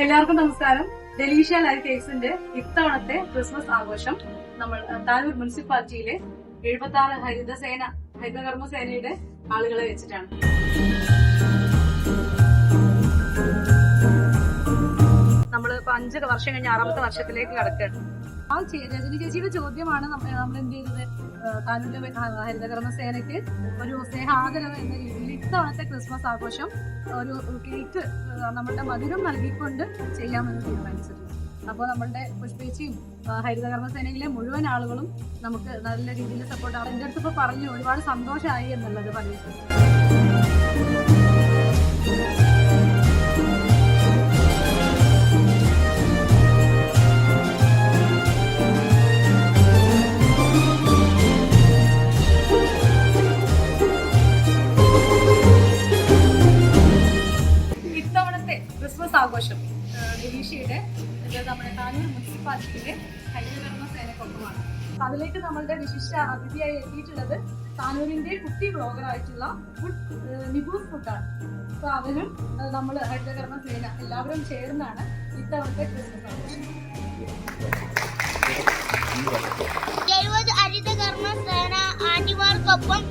എല്ലാവർക്കും നമസ്കാരം. Delicia life കേക്സിന്റെ ഇത്തവണത്തെ ക്രിസ്മസ് ആഘോഷം നമ്മൾ താനൂർ മുനിസിപ്പാലിറ്റിയിലെ 76 ഹരിതകർമ്മസേനയുടെ ആളുകളെ വെച്ചിട്ടാണ്. നമ്മളിപ്പോ 5 വർഷം കഴിഞ്ഞ് 6ാമത്തെ വർഷത്തിലേക്ക് കടക്കുകയാണ്. ആ രജനി ചേച്ചിയുടെ ചോദ്യമാണ് നമ്മൾ എന്ത് ചെയ്തത്, താനൂരിലെ ഹരിതകർമ്മസേനയ്ക്ക് ഒരു സ്നേഹാദരവ് എന്ന രീതിയിൽ ഇത്തവണത്തെ ക്രിസ്മസ് ആഘോഷം ഒരു കേക്ക് നമ്മളുടെ മധുരം നൽകിക്കൊണ്ട് ചെയ്യാമെന്ന് തീരുമാനിച്ചിട്ടുണ്ട്. അപ്പോൾ നമ്മളുടെ പുഷ്പേച്ചിയും ഹരിതകർമ്മസേനയിലെ മുഴുവൻ ആളുകളും നമുക്ക് നല്ല രീതിയിൽ സപ്പോർട്ട് ആണ്. എൻ്റെ അടുത്ത് ഇപ്പോൾ പറഞ്ഞു ഒരുപാട് സന്തോഷമായി എന്നുള്ളത് പറഞ്ഞിട്ടുണ്ട്. ക്രിസ്മസ് ആഘോഷം ഡെലീഷ്യയുടെ നമ്മുടെ താനൂർ മുനിസിപ്പാലിറ്റിയിലെ ഹരിതകർമ്മസേനക്കൊപ്പമാണ്. അതിലേക്ക് നമ്മളുടെ വിശിഷ്ട അതിഥിയായി എത്തിയിട്ടുള്ളത് താനൂരിന്റെ കുട്ടി ബ്ലോഗറായിട്ടുള്ള നിബൂസ് ഫുഡാണ്. അപ്പൊ അവരും നമ്മൾ ഹരിതകർമ്മസേന എല്ലാവരും ചേർന്നാണ് ഇത്തവണത്തെ ക്രിസ്മസ് ആഘോഷം. 70 ഹരിതകർമ്മസേന ആന്റിമാർക്കൊപ്പം